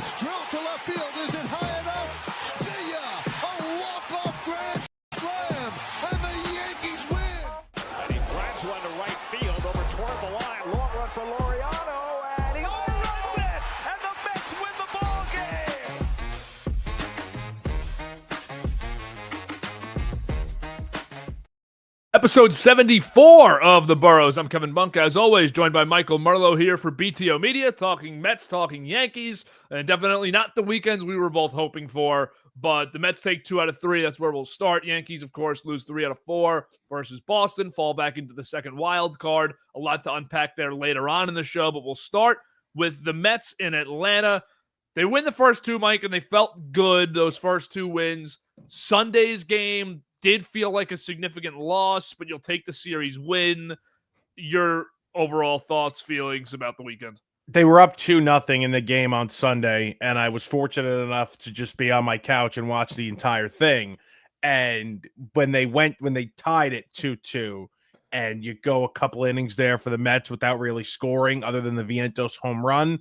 It's drilled to left field. Is it high enough? See ya! A walk-off grand slam, and the Yankees win. And he drives one to right field over toward the line. Long run for Laureano, and he runs it, and the Mets win the ball game. Episode 74 of the Boroughs. I'm Kevin Bunka, as always, joined by Michael Merlo here for BTO Media, talking Mets, talking Yankees, and definitely not the weekends we were both hoping for, but the Mets take 2 out of 3. That's where we'll start. Yankees, of course, lose 3 out of 4 versus Boston, fall back into the second wild card. A lot to unpack there later on in the show, but we'll start with the Mets in Atlanta. They win the first 2, Mike, and they felt good, those first 2 wins. Sunday's game did feel like a significant loss, but you'll take the series win. Your overall thoughts, feelings about the weekend? They were up 2-0 in the game on Sunday, and I was fortunate enough to just be on my couch and watch the entire thing. And when they tied it 2-2, and you go a couple innings there for the Mets without really scoring other than the Vientos home run,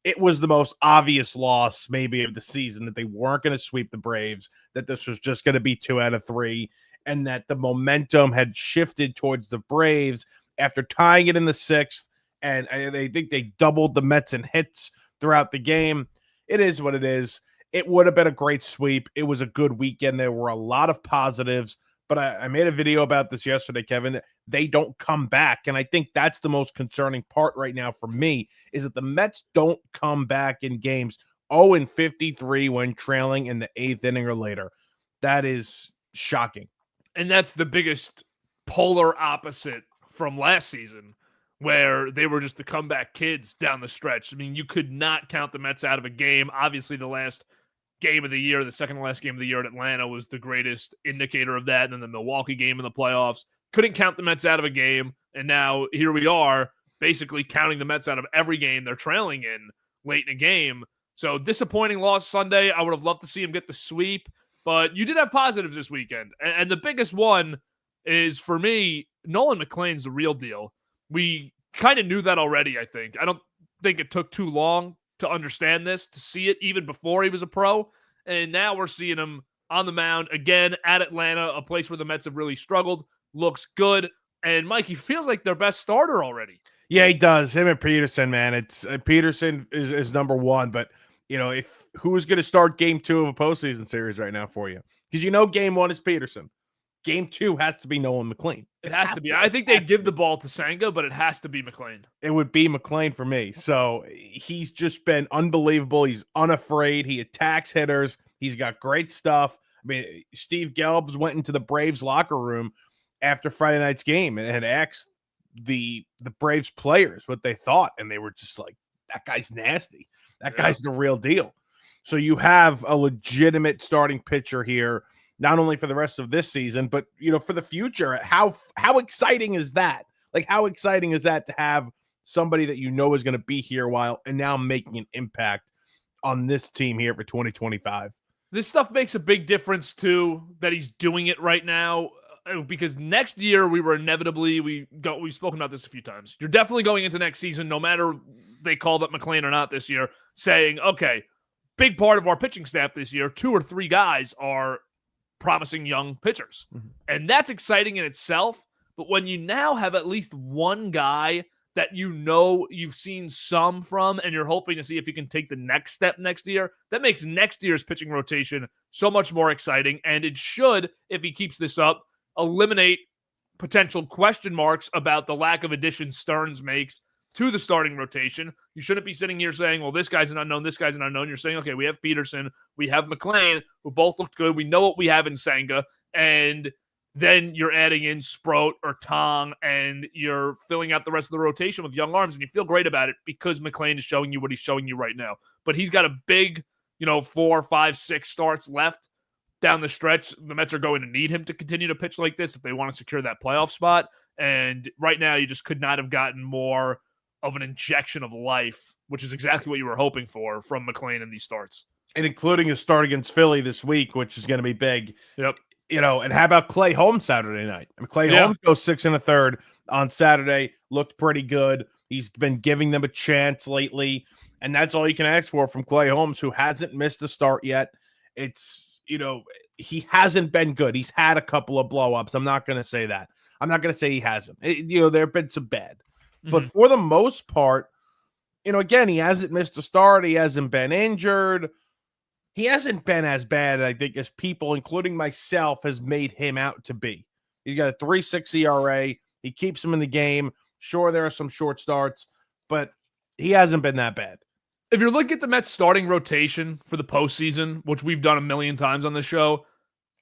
it was the most obvious loss maybe of the season, that they weren't going to sweep the Braves, that this was just going to be 2 out of 3, and that the momentum had shifted towards the Braves after tying it in the 6th. And I think they doubled the Mets in hits throughout the game. It is what it is. It would have been a great sweep. It was a good weekend. There were a lot of positives, but I made a video about this yesterday, Kevin. They don't come back, and I think that's the most concerning part right now for me, is that the Mets don't come back in games 0-53 when trailing in the 8th inning or later. That is shocking. And that's the biggest polar opposite from last season, where they were just the comeback kids down the stretch. I mean, you could not count the Mets out of a game. Obviously, the last game of the year, the second to last game of the year at Atlanta, was the greatest indicator of that. And then the Milwaukee game in the playoffs, couldn't count the Mets out of a game. And now here we are, basically counting the Mets out of every game they're trailing in late in a game. So disappointing loss Sunday. I would have loved to see him get the sweep, but you did have positives this weekend. And the biggest one is, for me, Nolan McLean's the real deal. We kind of knew that already, I think. I don't think it took too long to understand this, to see it even before he was a pro. And now we're seeing him on the mound again at Atlanta, a place where the Mets have really struggled. Looks good. And Mike, he feels like their best starter already. Yeah, he does. Him and Peterson, man. It's Peterson is number 1, but you know, if who's going to start game 2 of a postseason series right now for you? Because you know game 1 is Peterson. Game 2 has to be Nolan McLean. It has to be. I think they give the ball to Senga, but it has to be McLean. It would be McLean for me. So he's just been unbelievable. He's unafraid. He attacks hitters. He's got great stuff. I mean, Steve Gelbs went into the Braves locker room after Friday night's game and had asked the Braves players what they thought, and they were just like, that guy's nasty. That guy's the real deal. So you have a legitimate starting pitcher here, not only for the rest of this season, but, you know, for the future. How exciting is that? Like, how exciting is that to have somebody that you know is going to be here a while and now making an impact on this team here for 2025? This stuff makes a big difference, too, that he's doing it right now, because next year we were inevitably, we've spoken about this a few times. You're definitely going into next season, no matter they called up McLean or not this year, saying, okay, big part of our pitching staff this year, 2 or 3 guys are promising young pitchers. Mm-hmm. And that's exciting in itself. But when you now have at least one guy that you know you've seen some from, and you're hoping to see if he can take the next step next year, that makes next year's pitching rotation so much more exciting. And it should, if he keeps this up, eliminate potential question marks about the lack of additions Stearns makes to the starting rotation. You shouldn't be sitting here saying, well, this guy's an unknown, this guy's an unknown. You're saying, okay, we have Peterson, we have McLean, who both looked good. We know what we have in Senga, and then you're adding in Sproat or Tong, and you're filling out the rest of the rotation with young arms, and you feel great about it because McLean is showing you what he's showing you right now. But he's got a big, 4, 5, 6 starts left down the stretch. The Mets are going to need him to continue to pitch like this if they want to secure that playoff spot. And right now, you just could not have gotten more of an injection of life, which is exactly what you were hoping for from McLean in these starts. And including a start against Philly this week, which is going to be big. Yep. And how about Clay Holmes Saturday night? I mean, Clay Holmes goes 6 1/3, on Saturday, looked pretty good. He's been giving them a chance lately, and that's all you can ask for from Clay Holmes, who hasn't missed a start yet. It's, he hasn't been good. He's had a couple of blow-ups. I'm not going to say that. I'm not going to say he hasn't. There have been some bad. But for the most part, again, he hasn't missed a start. He hasn't been injured. He hasn't been as bad, I think, as people, including myself, has made him out to be. He's got a 3.6 ERA. He keeps him in the game. Sure, there are some short starts, but he hasn't been that bad. If you're looking at the Mets starting rotation for the postseason, which we've done a million times on the show,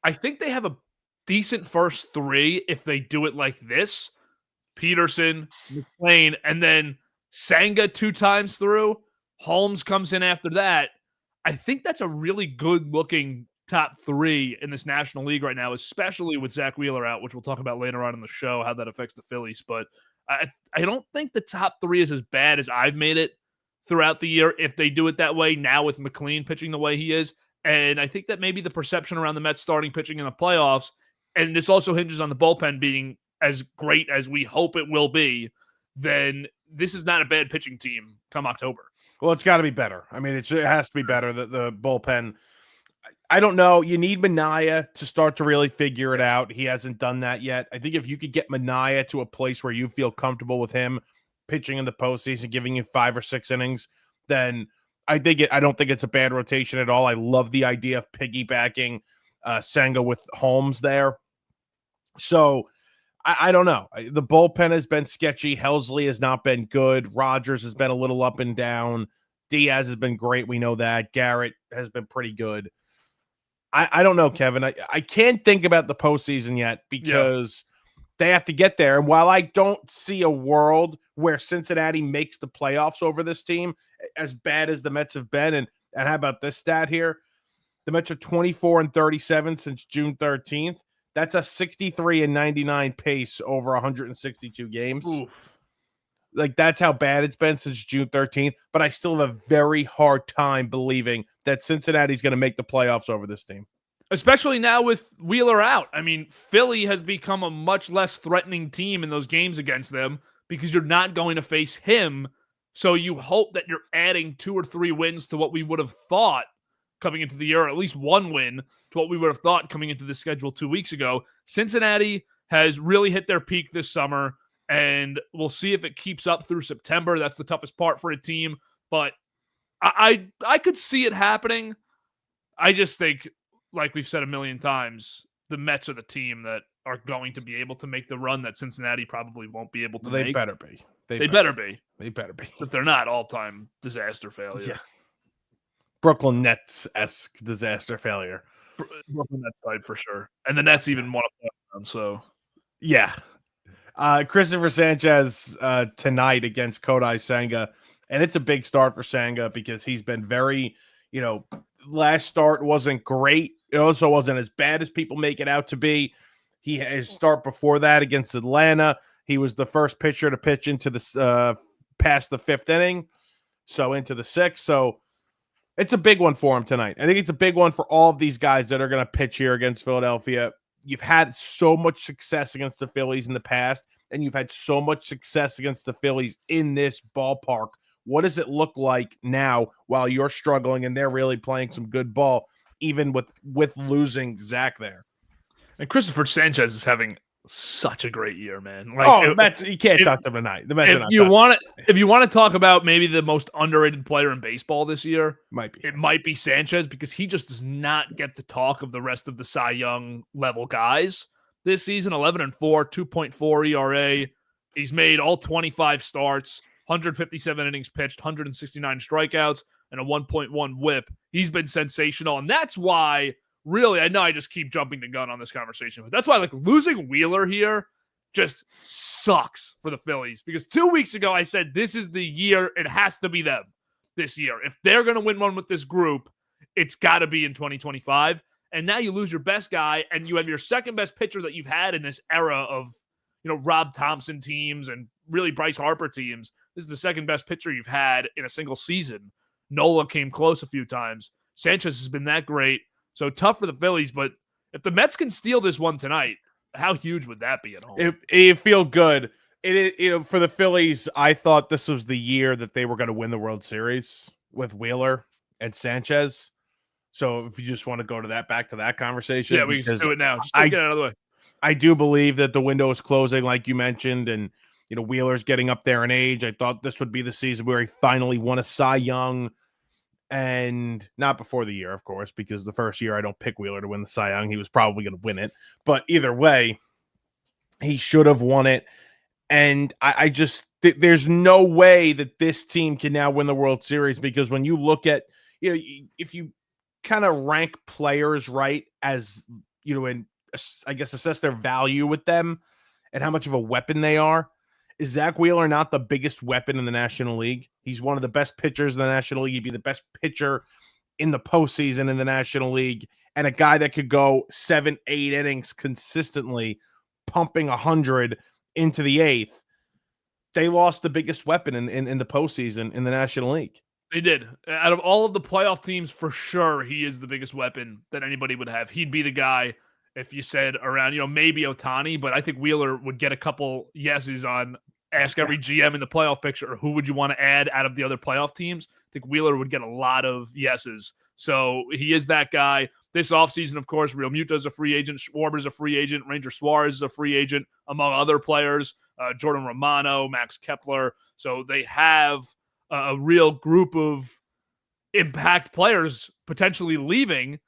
I think they have a decent first three if they do it like this. Peterson, McClain, and then Senga 2 times through. Holmes comes in after that. I think that's a really good-looking top 3 in this National League right now, especially with Zach Wheeler out, which we'll talk about later on in the show, how that affects the Phillies. But I don't think the top 3 is as bad as I've made it throughout the year if they do it that way now with McLean pitching the way he is. And I think that maybe the perception around the Mets starting pitching in the playoffs, and this also hinges on the bullpen being as great as we hope it will be, then this is not a bad pitching team come October. Well, it's got to be better. I mean, it has to be better. The bullpen, I don't know. You need Manaea to start to really figure it out. He hasn't done that yet. I think if you could get Manaea to a place where you feel comfortable with him pitching in the postseason, giving you 5 or 6 innings, then I don't think it's a bad rotation at all. I love the idea of piggybacking Senga with Holmes there. So I don't know. The bullpen has been sketchy. Helsley has not been good. Rogers has been a little up and down. Diaz has been great. We know that. Garrett has been pretty good. I don't know, Kevin. I can't think about the postseason yet because they have to get there. And while I don't see a world where Cincinnati makes the playoffs over this team, as bad as the Mets have been, and how about this stat here? The Mets are 24-37 since June 13th. That's a 63-99 pace over 162 games. Oof. Like, that's how bad it's been since June 13th. But I still have a very hard time believing that Cincinnati's going to make the playoffs over this team. Especially now with Wheeler out. I mean, Philly has become a much less threatening team in those games against them because you're not going to face him. So you hope that you're adding 2 or 3 wins to what we would have thought coming into the year, or at least 1 win to what we would have thought coming into the schedule 2 weeks ago. Cincinnati has really hit their peak this summer, and we'll see if it keeps up through September. That's the toughest part for a team, but I could see it happening. I just think, like we've said a million times, the Mets are the team that are going to be able to make the run that Cincinnati probably won't be able to make. They better be. They better be. They better be. If they're not, all-time disaster failure. Yeah. Brooklyn Nets-esque disaster failure. Brooklyn Nets side for sure. And the Nets even won a round, so. Yeah. Christopher Sanchez tonight against Kodai Senga. And it's a big start for Senga because he's been very, last start wasn't great. It also wasn't as bad as people make it out to be. His start before that against Atlanta, he was the first pitcher to pitch into the past the 5th inning, so into the 6th. So it's a big one for him tonight. I think it's a big one for all of these guys that are going to pitch here against Philadelphia. You've had so much success against the Phillies in the past, and you've had so much success against the Phillies in this ballpark. What does it look like now while you're struggling and they're really playing some good ball, even with losing Zach there? And Christopher Sanchez is having such a great year, man. Mets, you can't talk to him tonight. The Mets if you want to talk about maybe the most underrated player in baseball this year, it might be Sanchez, because he just does not get the talk of the rest of the Cy Young level guys this season. 11-4, 2.4 ERA. He's made all 25 starts, 157 innings pitched, 169 strikeouts, and a 1.1 WHIP. He's been sensational, and that's why. Really, I know I just keep jumping the gun on this conversation, but that's why losing Wheeler here just sucks for the Phillies, because 2 weeks ago I said this is the year, it has to be them this year. If they're going to win one with this group, it's got to be in 2025. And now you lose your best guy, and you have your second best pitcher that you've had in this era of, Rob Thompson teams and really Bryce Harper teams. This is the second best pitcher you've had in a single season. Nola came close a few times. Sanchez has been that great. So tough for the Phillies, but if the Mets can steal this one tonight, how huge would that be at home? It feel good. It is, for the Phillies, I thought this was the year that they were going to win the World Series with Wheeler and Sanchez. So if you just want to go to that, back to that conversation, Yeah, we can just do it now. Just I get it out of the way. I do believe that the window is closing, like you mentioned, and Wheeler's getting up there in age. I thought this would be the season where he finally won a Cy Young, and not before the year, of course, because the first year I don't pick Wheeler to win the Cy Young. He was probably going to win it, but either way, he should have won it. And I just there's no way that this team can now win the World Series, because when you look at, if you kind of rank players right, as and I guess assess their value with them and how much of a weapon they are, is Zack Wheeler not the biggest weapon in the National League? He's one of the best pitchers in the National League. He'd be the best pitcher in the postseason in the National League, and a guy that could go 7-8 innings consistently, pumping 100 into the eighth. They lost the biggest weapon in the postseason in the National League. They did. Out of all of the playoff teams, for sure, he is the biggest weapon that anybody would have. He'd be the guy if you said around, maybe Ohtani, but I think Wheeler would get a couple yeses on ask every GM in the playoff picture, who would you want to add out of the other playoff teams? I think Wheeler would get a lot of yeses. So he is that guy. This offseason, of course, Real Muta's a free agent. Schwarber's a free agent. Ranger Suarez is a free agent, among other players. Jordan Romano, Max Kepler. So they have a real group of impact players potentially leaving.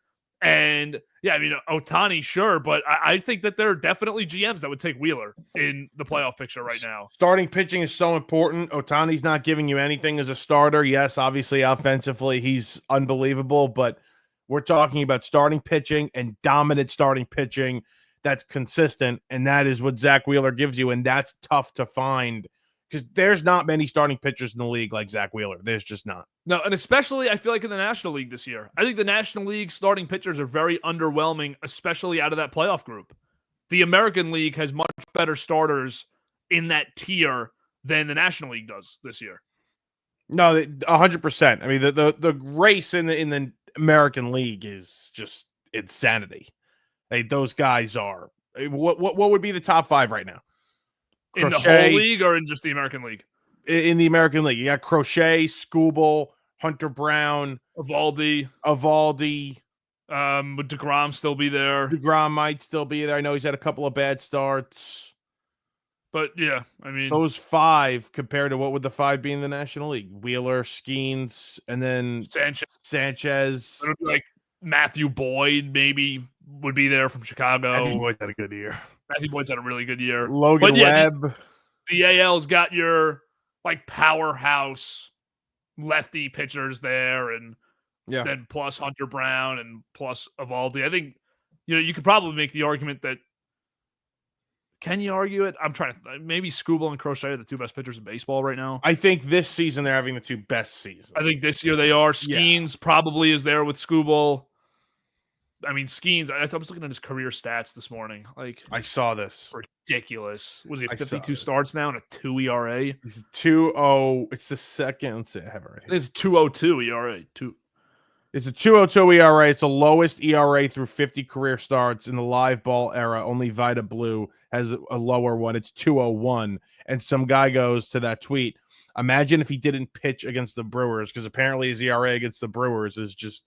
And yeah, I mean, Ohtani, sure, but I think that there are definitely GMs that would take Wheeler in the playoff picture right now. Starting pitching is so important. Ohtani's not giving you anything as a starter. Yes, obviously offensively he's unbelievable, but we're talking about starting pitching and dominant starting pitching that's consistent, and that is what Zack Wheeler gives you, and that's tough to find, because there's not many starting pitchers in the league like Zack Wheeler. There's just not. No, and especially I feel like in the National League this year. I think the National League starting pitchers are very underwhelming, especially out of that playoff group. The American League has much better starters in that tier than the National League does this year. No, 100%. I mean, the race in the American League is just insanity. Those guys are. What would be the top five right now? In the whole league or in just the American League? In the American League, you got Crochet, Skubal, Hunter Brown, Evaldi. Would DeGrom still be there? DeGrom might still be there. I know he's had a couple of bad starts. But yeah, I mean, those five compared to what would the five be in the National League? Wheeler, Skeens, and then Sanchez. Like Matthew Boyd maybe would be there from Chicago. Matthew Boyd's had a good year. Matthew Boyd's had a really good year. Logan Webb. The AL's got your like powerhouse lefty pitchers there, and then plus Hunter Brown and plus Evaldi. I think you could probably make the argument that. Can you argue it? I'm trying to. Maybe Skubal and Crochet are the two best pitchers in baseball right now. I think this season they're having the two best seasons. I think this year they are. Skeens probably is there with Skubal. I mean, Skeens. I was looking at his career stats this morning. Like I saw this. Ridiculous. Was he 52 starts now and a 2 ERA? He's 2.0. It's the second. Let's see. I have it right here. It's 2.02 ERA. It's a 2.02 ERA. It's the lowest ERA through 50 career starts in the live ball era. Only Vita Blue has a lower one. It's 2.01. And some guy goes to that tweet, imagine if he didn't pitch against the Brewers, because apparently his ERA against the Brewers is just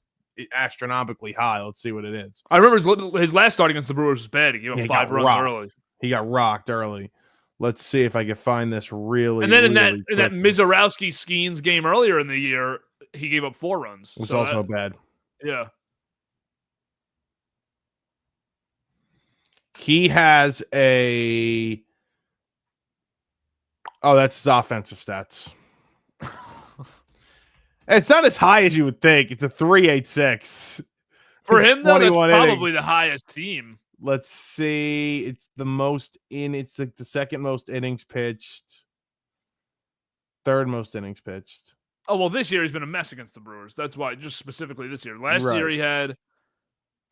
astronomically high. Let's see what it is. I remember his last start against the Brewers was bad. He gave up 5 runs early. He got rocked early. Let's see if I can find this really. And then in that Mizorowski Skeens game earlier in the year, he gave up 4 runs. It's also bad. Yeah. He has a. Oh, that's his offensive stats. It's not as high as you would think. It's a 3.86. For him, though, that's probably the highest team. Let's see. It's the most it's like the second most innings pitched. Third most innings pitched. Oh, well, this year he's been a mess against the Brewers. That's why, just specifically this year. Last year he had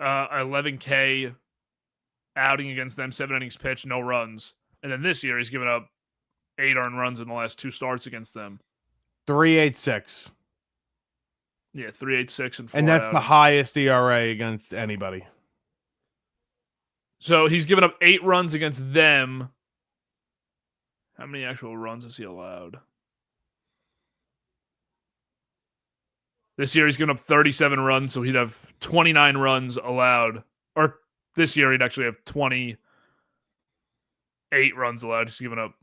11K outing against them, 7 innings pitched, no runs. And then this year he's given up 8 earned runs in the last 2 starts against them. 3.86. Yeah, 3.86 and 4 And that's outings. the highest ERA against anybody. So he's given up 8 runs against them. How many actual runs is he allowed? This year he's given up 37 runs, so he'd have 29 runs allowed. Or this year he'd actually have 28 runs allowed. He's given up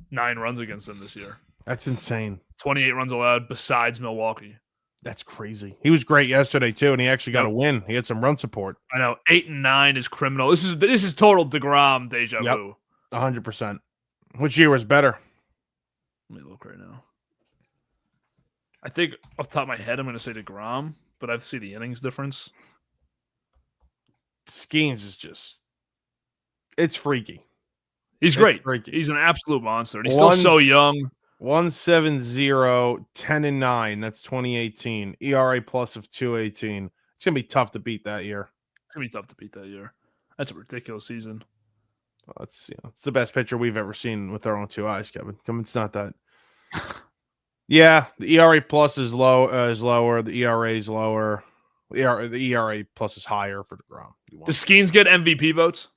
9 runs against them this year. That's insane. 28 runs allowed besides Milwaukee. That's crazy. He was great yesterday too, and he actually got a win. He had some run support. I know 8 and 9 is criminal. This is total DeGrom deja vu. 100%. Which year was better? Let me look right now. I think off the top of my head, I'm going to say DeGrom, but I have to see the innings difference. Skeens is just—it's freaky. He's great. Freaky. He's an absolute monster. And he's still so young. 1.70, 10 and 9. That's 2018. ERA plus of 2.18. It's gonna be tough to beat that year. It's gonna be tough to beat that year. That's a ridiculous season. Well, it's the best pitcher we've ever seen with our own 2 eyes, Kevin. It's not that. Yeah, the ERA plus is lower. The ERA is lower. The ERA plus is higher for DeGrom. Does Skeens get MVP votes?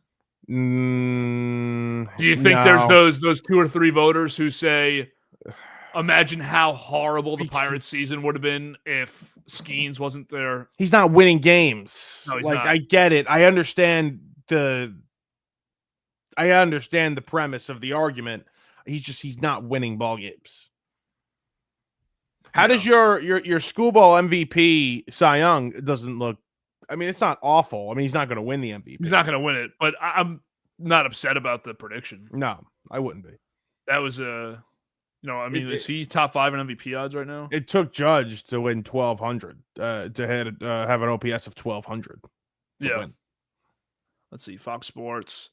Do you think there's those 2 or 3 voters who say, imagine how horrible the Pirates season would have been if Skeens wasn't there? He's not winning games. No, he's not. I get it. I understand the premise of the argument. He's not winning ball games. How does your schoolball MVP Cy Young doesn't look? I mean, it's not awful. I mean, he's not going to win the MVP. He's not going to win it, but I'm not upset about the prediction. No, I wouldn't be. That was is he top 5 in MVP odds right now? It took Judge to win 1,200 to have an OPS of 1,200. Yeah. Win. Let's see. Fox Sports.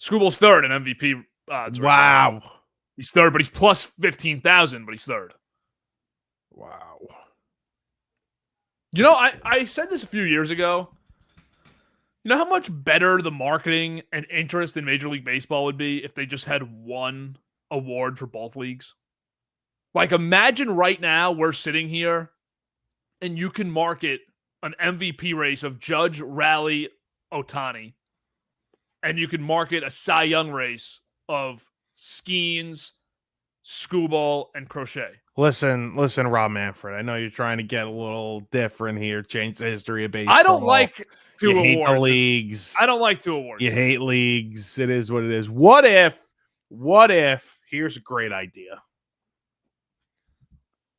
Schoolball's 3rd in MVP odds. Wow. Right now. He's 3rd, but he's plus 15,000, but he's 3rd. Wow. You know, I said this a few years ago. You know how much better the marketing and interest in Major League Baseball would be if they just had one award for both leagues? Like, imagine right now we're sitting here and you can market an MVP race of Judge, Raleigh, Ohtani. And you can market a Cy Young race of Skeens, Schoolball, and Crochet. Listen, Rob Manfred. I know you're trying to get a little different here, change the history of baseball. I don't like 2 you awards. Hate the leagues. I don't like 2 awards. You hate leagues. It is what it is. What if, here's a great idea.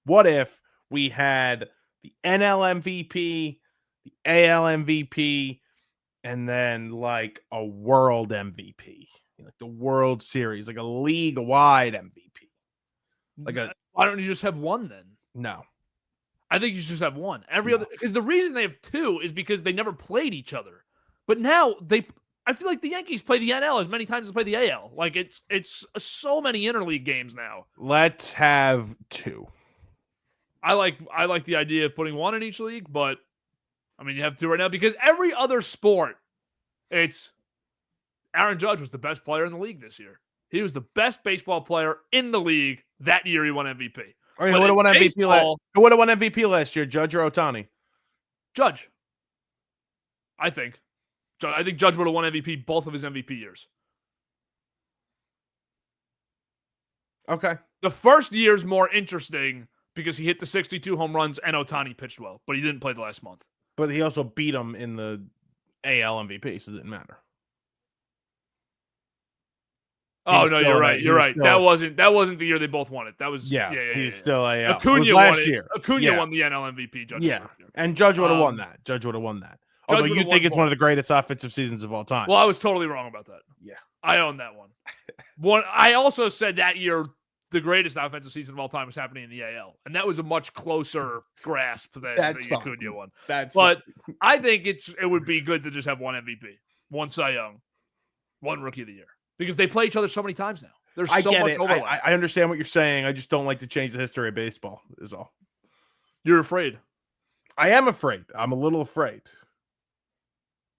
What if we had the NL MVP, the AL MVP, and then like a world MVP, like the World Series, like a league-wide MVP? Why don't you just have one then? No. I think you should just have one. Other, because the reason they have 2 is because they never played each other. But now I feel like the Yankees play the NL as many times as they play the AL. Like it's so many interleague games now. Let's have 2. I like the idea of putting 1 in each league, but I mean you have 2 right now because every other sport, it's Aaron Judge was the best player in the league this year. He was the best baseball player in the league that year. He won MVP. Who would have won MVP last year, Judge or Ohtani? Judge. I think Judge would have won MVP both of his MVP years. Okay. The first year's more interesting because he hit the 62 home runs and Ohtani pitched well, but he didn't play the last month. But he also beat him in the AL MVP, so it didn't matter. Oh no, you're right. You're right. That wasn't the year they both won it. That was He's still AL. Acuna last won it. year. Acuna won the NL MVP. Judge and Judge would have won that. Although you think it's one of the greatest offensive seasons of all time. Well, I was totally wrong about that. Yeah, I own that one. I also said that year the greatest offensive season of all time was happening in the AL, and that was a much closer grasp than the Acuna one. But I think it would be good to just have one MVP, one Cy Young, one Rookie of the Year. Because they play each other so many times now. There's so much overlap. I understand what you're saying. I just don't like to change the history of baseball, is all. You're afraid. I am afraid. I'm a little afraid.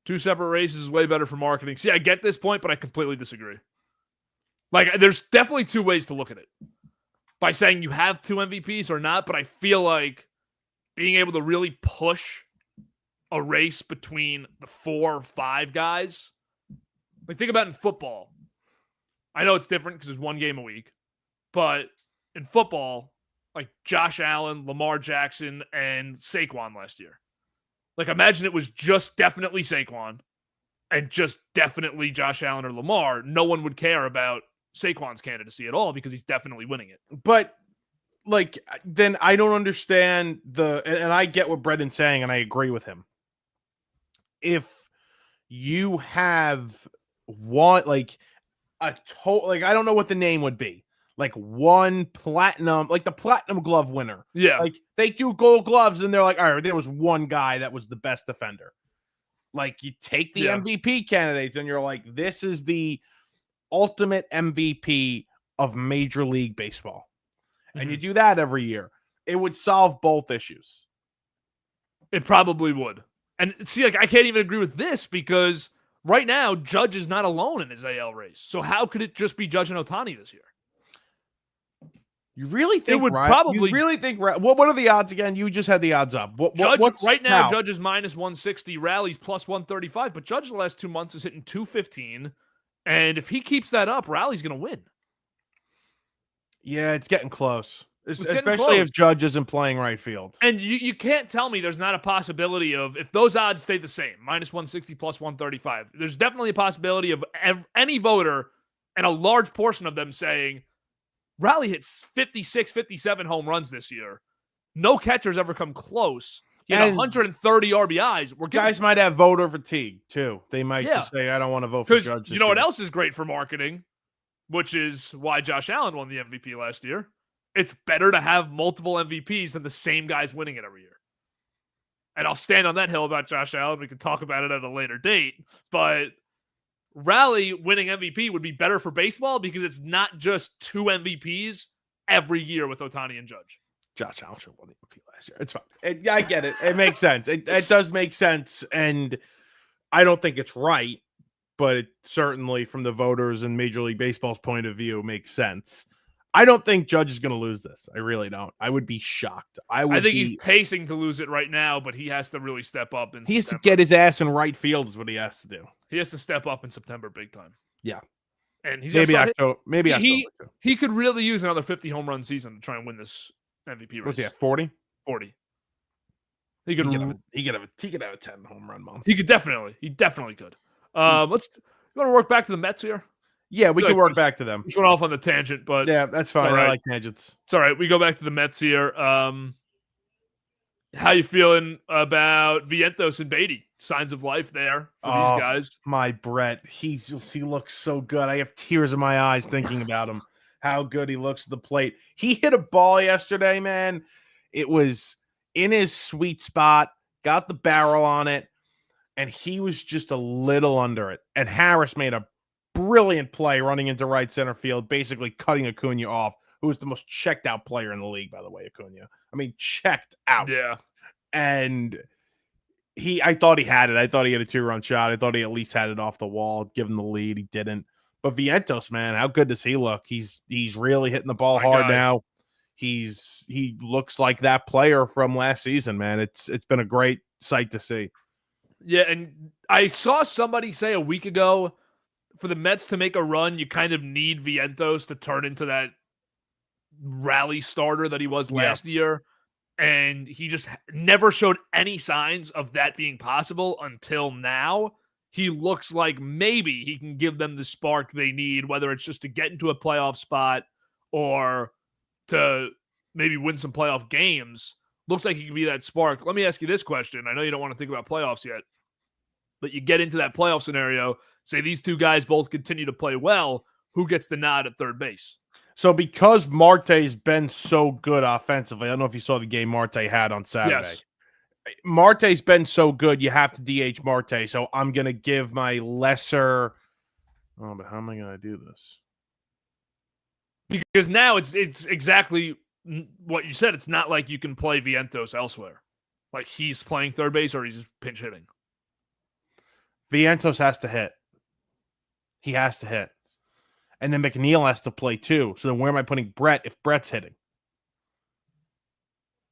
2 separate races is way better for marketing. See, I get this point, but I completely disagree. Like, there's definitely 2 ways to look at it. By saying you have 2 MVPs or not, but I feel like being able to really push a race between the 4 or 5 guys. Like, think about in football. I know it's different because it's one game a week, but in football, like Josh Allen, Lamar Jackson, and Saquon last year. Like, imagine it was just definitely Saquon and just definitely Josh Allen or Lamar. No one would care about Saquon's candidacy at all because he's definitely winning it. But like, then I don't understand and I get what Brendan's saying, and I agree with him. If you have one, like a total, like, I don't know what the name would be, like one platinum, like the platinum glove winner. Yeah. Like they do gold gloves and they're like, all right, there was one guy that was the best defender. Like you take the MVP candidates and you're like, this is the ultimate MVP of Major League Baseball. And you do that every year. It would solve both issues. It probably would. And see, like, I can't even agree with this because right now, Judge is not alone in his AL race. So how could it just be Judge and Ohtani this year? You really think it would probably? You really think? What are the odds again? You just had the odds up. What's right now? Judge is minus 160. Rally's plus 135. But Judge the last 2 months is hitting 215, and if he keeps that up, Rally's going to win. Yeah, it's getting close. Especially if Judge isn't playing right field. And you can't tell me there's not a possibility of, if those odds stay the same, minus 160 plus 135, there's definitely a possibility of any voter and a large portion of them saying, Rally hits 56, 57 home runs this year. No catchers ever come close. He had 130 RBIs. Guys might have voter fatigue, too. They might just say, I don't want to vote for Judge this you know year. What else is great for marketing, which is why Josh Allen won the MVP last year. It's better to have multiple MVPs than the same guys winning it every year. And I'll stand on that hill about Josh Allen. We can talk about it at a later date. But Rally winning MVP would be better for baseball because it's not just 2 MVPs every year with Ohtani and Judge. Josh Allen should have won the MVP last year. It's fine. I get it. It makes sense. It does make sense. And I don't think it's right, but it certainly from the voters and Major League Baseball's point of view makes sense. I don't think Judge is going to lose this. I really don't. I would be shocked. I think he's pacing to lose it right now, but he has to really step up. He has to get his ass in right field is what he has to do. He has to step up in September big time. Yeah. And he's maybe October. Maybe October. He could really use another 50 home run season to try and win this MVP race. What's he at, 40? 40. He could have a 10 home run month. He definitely could. You want to work back to the Mets here? Yeah, we can work back to them. We went off on the tangent, but yeah, that's fine. Right. I like tangents. It's all right. We go back to the Mets here. How you feeling about Vientos and Beatty? Signs of life there for these guys. My Brett, he looks so good. I have tears in my eyes thinking about him. How good he looks at the plate. He hit a ball yesterday, man. It was in his sweet spot. Got the barrel on it, and he was just a little under it. And Harris made a brilliant play running into right center field, basically cutting Acuna off, who was the most checked out player in the league, by the way, Acuna. I mean, checked out. Yeah. And I thought he had it. I thought he had a 2-run shot. I thought he at least had it off the wall, give him the lead. He didn't. But Vientos, man, how good does he look? He's really hitting the ball hard now. He looks like that player from last season, man. It's been a great sight to see. Yeah, and I saw somebody say a week ago, for the Mets to make a run, you kind of need Vientos to turn into that rally starter that he was last year. And he just never showed any signs of that being possible until now. He looks like maybe he can give them the spark they need, whether it's just to get into a playoff spot or to maybe win some playoff games. Looks like he can be that spark. Let me ask you this question. I know you don't want to think about playoffs yet, but you get into that playoff scenario, say these two guys both continue to play well, who gets the nod at third base? So because Marte's been so good offensively, I don't know if you saw the game Marte had on Saturday. Yes. Marte's been so good, you have to DH Marte. So I'm going to give my lesser – oh, but how am I going to do this? Because now it's exactly what you said. It's not like you can play Vientos elsewhere. Like he's playing third base or he's pinch hitting. Vientos has to hit. He has to hit. And then McNeil has to play too. So then where am I putting Brett if Brett's hitting?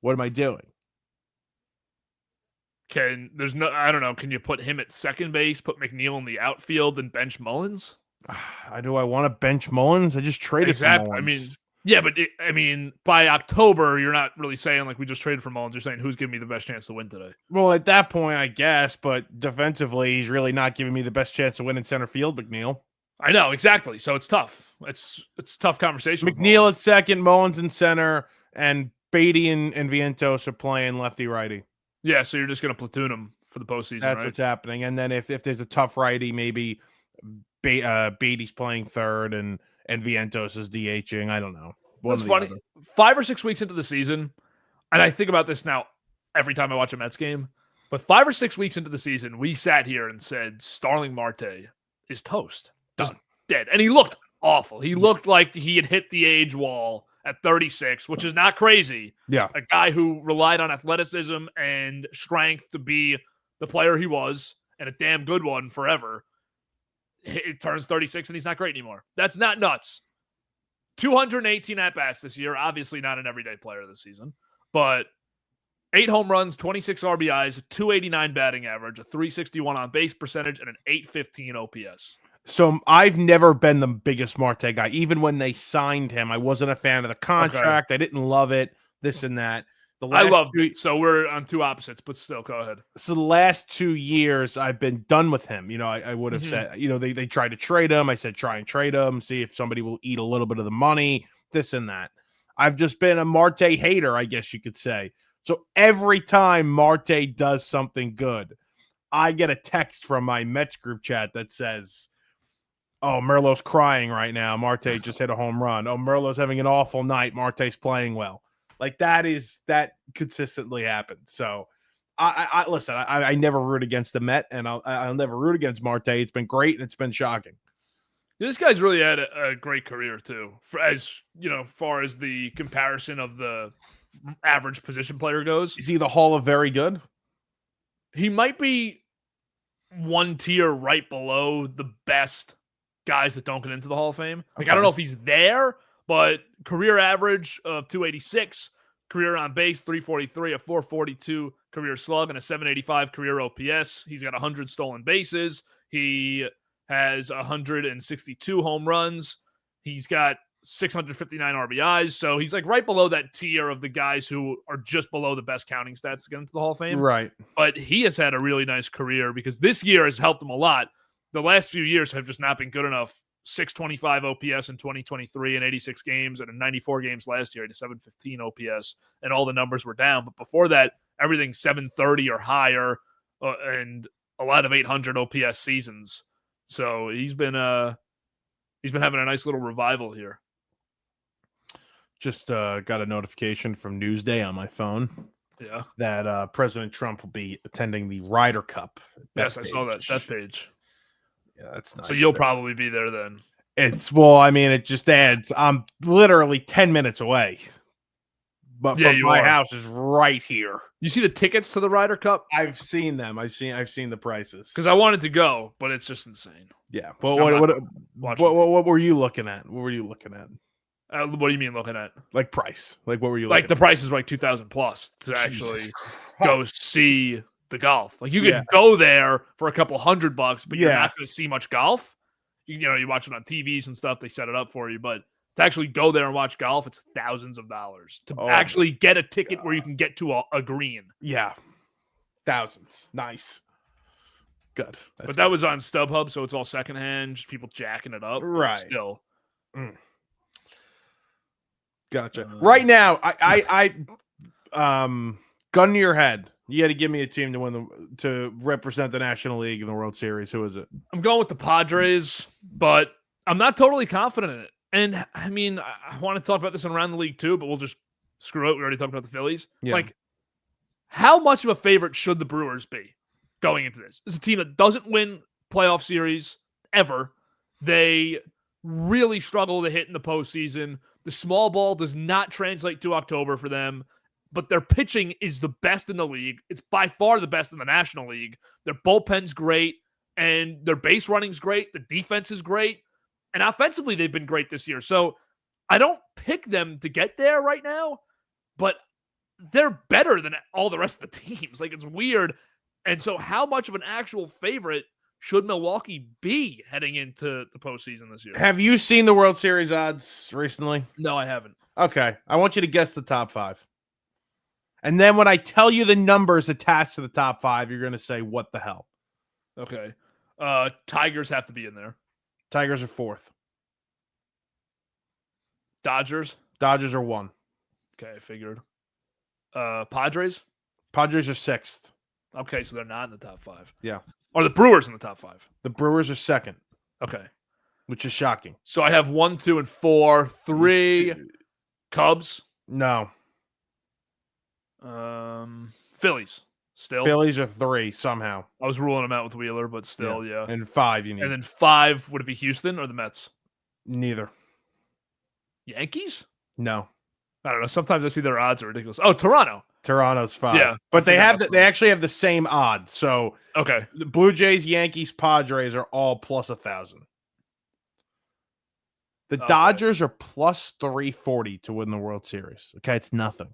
What am I doing? I don't know. Can you put him at second base, put McNeil in the outfield, and bench Mullins? Do I want to bench Mullins? I just traded for Exactly. Mullins. Yeah, but by October, you're not really saying like we just traded for Mullins. You're saying who's giving me the best chance to win today. Well, at that point, I guess, but defensively, he's really not giving me the best chance to win in center field, McNeil. I know, exactly. So it's tough. It's a tough conversation. McNeil at second, Mullins in center, and Beatty and Vientos are playing lefty-righty. Yeah, so you're just going to platoon them for the postseason, That's right? what's happening. And then if there's a tough righty, maybe Beatty's playing third and Vientos is DHing. I don't know. That's funny. 5 or 6 weeks into the season, and I think about this now every time I watch a Mets game, but 5 or 6 weeks into the season, we sat here and said Starling Marte is toast. Just dead. And he looked awful. He looked like he had hit the age wall at 36, which is not crazy. Yeah. A guy who relied on athleticism and strength to be the player he was, and a damn good one forever. It turns 36 and he's not great anymore. That's not nuts. 218 at-bats this year. Obviously not an everyday player this season, but 8 home runs, 26 RBIs, 289 batting average, a 361 on base percentage, and an 815 OPS. So I've never been the biggest Marte guy. Even when they signed him, I wasn't a fan of the contract. Okay. I didn't love it, this and that. I loved it. So we're on two opposites, but still, go ahead. So the last 2 years, I've been done with him. You know, I would have said, you know, they tried to trade him. I said, try and trade him, see if somebody will eat a little bit of the money, this and that. I've just been a Marte hater, I guess you could say. So every time Marte does something good, I get a text from my Mets group chat that says, oh, Merlot's crying right now. Marte just hit a home run. Oh, Merlot's having an awful night. Marte's playing well. Like that consistently happens. So I listen, I never root against the Met, and I'll never root against Marte. It's been great and it's been shocking. This guy's really had a great career too, as you know, far as the comparison of the average position player goes. Is he the Hall of Very Good? He might be one tier right below the best guys that don't get into the Hall of Fame. Like, okay. I don't know if he's there, but career average of 286, career on base 343, a 442 career slug, and a 785 career OPS. He's got 100 stolen bases. He has 162 home runs. He's got 659 RBIs. So he's like right below that tier of the guys who are just below the best counting stats to get into the Hall of Fame. Right. But he has had a really nice career because this year has helped him a lot. The last few years have just not been good enough. 625 OPS in 2023 and 86 games, and in 94 games last year, he had a 715 OPS, and all the numbers were down. But before that, everything 730 or higher, and a lot of 800 OPS seasons. So he's been having a nice little revival here. Just got a notification from Newsday on my phone. Yeah, that President Trump will be attending the Ryder Cup. Yes, I saw that page. Yeah, that's nice. So you'll probably be there then. It just adds. I'm literally 10 minutes away. But from my house is right here. You see the tickets to the Ryder Cup? I've seen them. I've seen the prices. Because I wanted to go, but it's just insane. Yeah. But what were you looking at? What were you looking at? What do you mean looking at? Like price. Like what were you looking at? Like the prices were like $2,000 plus to actually go see the golf. Like you could go there for a couple $100, but you're not going to see much golf. You know, you watch it on TVs and stuff. They set it up for you, but to actually go there and watch golf, it's thousands of dollars to actually get a ticket where you can get to a green. Yeah, thousands. Nice, good. But that was on StubHub, so it's all secondhand, just people jacking it up. Right. Still. Gotcha. Right now, I gun to your head. You got to give me a team to represent the National League in the World Series. Who is it? I'm going with the Padres, but I'm not totally confident in it. And I mean, I want to talk about this around the league too, but we'll just screw it. We already talked about the Phillies. Yeah. Like, how much of a favorite should the Brewers be going into this? It's a team that doesn't win playoff series ever. They really struggle to hit in the postseason. The small ball does not translate to October for them. But their pitching is the best in the league. It's by far the best in the National League. Their bullpen's great, and their base running's great. The defense is great. And offensively, they've been great this year. So I don't pick them to get there right now, but they're better than all the rest of the teams. Like, it's weird. And so how much of an actual favorite should Milwaukee be heading into the postseason this year? Have you seen the World Series odds recently? No, I haven't. Okay. I want you to guess the top 5. And then when I tell you the numbers attached to the top 5, you're going to say, what the hell? Okay. Tigers have to be in there. Tigers are 4th. Dodgers? Dodgers are 1. Okay, I figured. Padres? Padres are 6th. Okay, so they're not in the top 5. Yeah. Or the Brewers in the top 5. The Brewers are 2nd, Okay. which is shocking. So I have 1, 2, and 4. 3 Cubs. No. Phillies. Still. Phillies are 3 somehow. I was ruling them out with Wheeler, but still, yeah. And 5 you need. And then 5, would it be Houston or the Mets? Neither. Yankees? No. I don't know. Sometimes I see their odds are ridiculous. Oh, Toronto. Toronto's 5. Yeah, But they forgot they actually have the same odds. So Okay. the Blue Jays, Yankees, Padres are all plus 1,000. The Okay. Dodgers are plus 340 to win the World Series. Okay, it's nothing.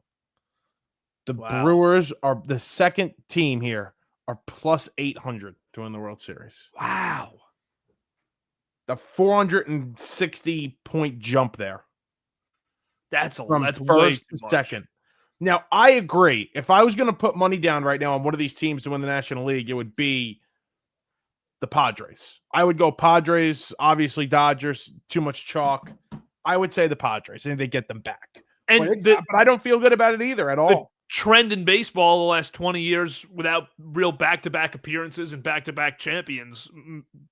The Wow. Brewers are the second team here are plus 800 to win the World Series. Wow. The 460-point jump there That's from that's way first too to much. second. Now, I agree. If I was going to put money down right now on one of these teams to win the National League, it would be the Padres. I would go Padres, obviously Dodgers, too much chalk. I would say the Padres. I think they get them back. And But I don't feel good about it either at all. trend in baseball the last 20 years without real back-to-back appearances and back-to-back champions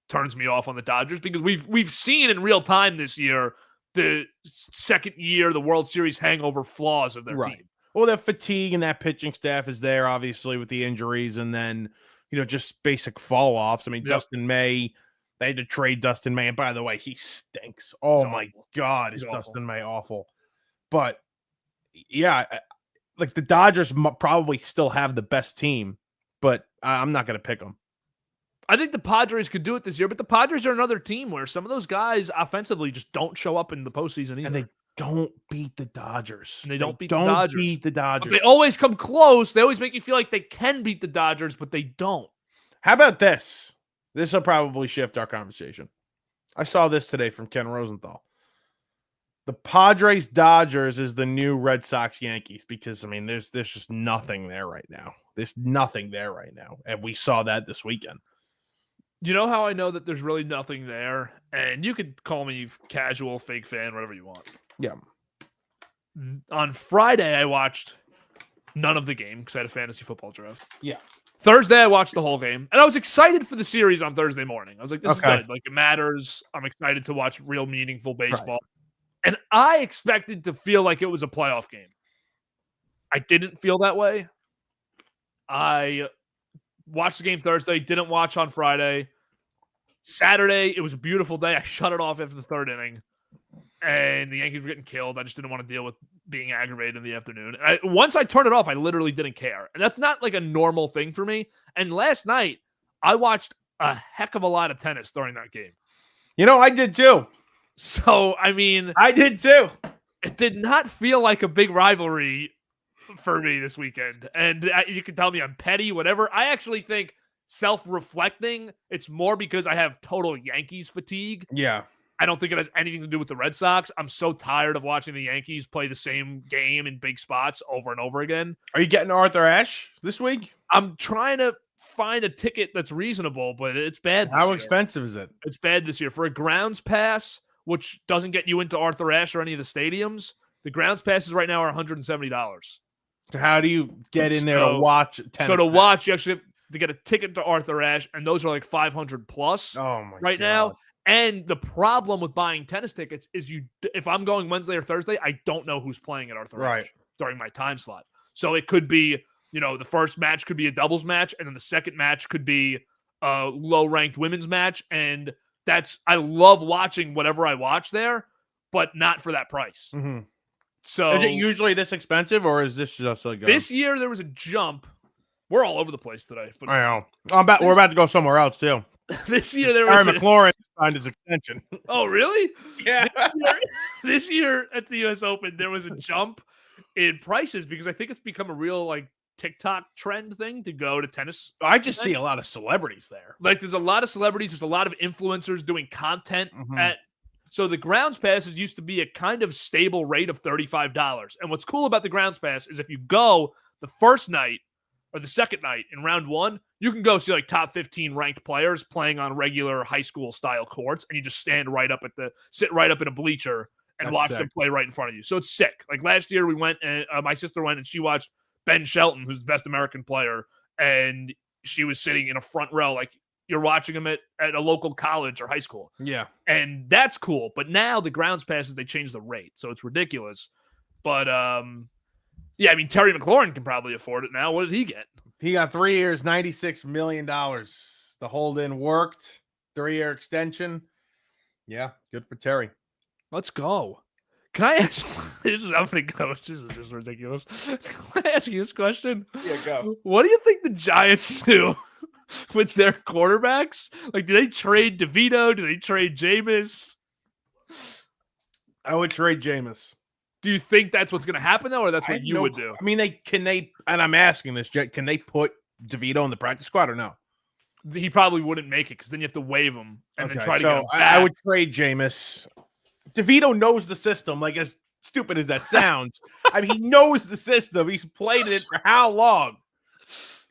turns me off on the Dodgers because we've seen in real time this year the second year the World Series hangover flaws of their team. Well, that fatigue and that pitching staff is there, obviously, with the injuries and then, just basic fall-offs. I mean, Yep. Dustin May, they had to trade Dustin May. And by the way, he stinks. Oh, He's my awful. God, is He's awful. Dustin May awful. But, yeah, like the Dodgers probably still have the best team, but I'm not going to pick them. I think the Padres could do it this year, but the Padres are another team where some of those guys offensively just don't show up in the postseason either. And they don't beat the Dodgers. And they don't beat the Dodgers. Beat the But Dodgers. they always come close. They always make you feel like they can beat the Dodgers, but they don't. How about this? This will probably shift our conversation. I saw this today from Ken Rosenthal. The Padres Dodgers is the new Red Sox Yankees because, I mean, there's just nothing there right now. There's nothing there right now. And we saw that this weekend. You know how I know that there's really nothing there? And you could call me casual, fake fan, whatever you want. Yeah. On Friday, I watched none of the game because I had a fantasy football draft. Yeah. Thursday, I watched the whole game. And I was excited for the series on Thursday morning. I was like, this is Okay. good. Like, it matters. I'm excited to watch real meaningful baseball. And I expected to feel like it was a playoff game. I didn't feel that way. I watched the game Thursday, didn't watch on Friday. Saturday, it was a beautiful day. I shut it off after the third inning. And the Yankees were getting killed. I just didn't want to deal with being aggravated in the afternoon. Once I turned it off, I literally didn't care. And that's not like a normal thing for me. And last night, I watched a heck of a lot of tennis during that game. I did too. So, I mean, I did too. it did not feel like a big rivalry for me this weekend. And you can tell me I'm petty, whatever. I actually think self-reflecting, it's more because I have total Yankees fatigue. Yeah. I don't think it has anything to do with the Red Sox. I'm so tired of watching the Yankees play the same game in big spots over and over again. Are you getting Arthur Ashe this week? I'm trying to find a ticket that's reasonable, but it's bad this How year. expensive is it? It's bad this year. For a grounds pass, which doesn't get you into Arthur Ashe or any of the stadiums, the grounds passes right now are $170. How do you get in there to watch tennis? So to match? watch, you actually have to get a ticket to Arthur Ashe, and those are like 500 plus Oh my right God. now. And the problem with buying tennis tickets is if I'm going Wednesday or Thursday, I don't know who's playing at Arthur Ashe during my time slot. So it could be, the first match could be a doubles match, and then the second match could be a low-ranked women's match. And I love watching whatever I watch there, but not for that price. Mm-hmm. So Is it usually this expensive, or is this just like this year there was a jump. We're all over the place today. But I know. We're about to go somewhere else too. this year there was Aaron McLaurin signed his extension. Oh, really? Yeah. This year at the U.S. Open, there was a jump in prices because I think it's become a real TikTok trend thing to go to tennis. I just see events. a lot of celebrities there. Like there's a lot of celebrities, there's a lot of influencers doing content Mhm. at. So the grounds passes used to be a kind of stable rate of $35. And what's cool about the grounds pass is if you go the first night or the second night in round 1, you can go see like top 15 ranked players playing on regular high school style courts, and you just sit right up in a bleacher and That's watch sick. them play right in front of you. So it's sick. Like last year we went and my sister went and she watched Ben Shelton, who's the best American player, and she was sitting in a front row like you're watching him at a local college or high school. Yeah. And that's cool. But now the grounds passes, they changed the rate. So it's ridiculous. But yeah, I mean, Terry McLaurin can probably afford it now. What did he get? He got 3 years, $96 million. The hold-in worked. 3-year extension. Yeah, good for Terry. Let's go. Can I ask? I'm gonna go. This is just ridiculous. Can I ask you this question? Yeah, go. What do you think the Giants do with their quarterbacks? Like, do they trade DeVito? Do they trade Jameis? I would trade Jameis. Do you think that's what's going to happen, though, or that's what you would do? I mean, and I'm asking this, can they put DeVito in the practice squad or no? He probably wouldn't make it because then you have to waive him and then try to get him back. I would trade Jameis. DeVito knows the system, like as stupid as that sounds. I mean, he knows the system. He's played it for how long?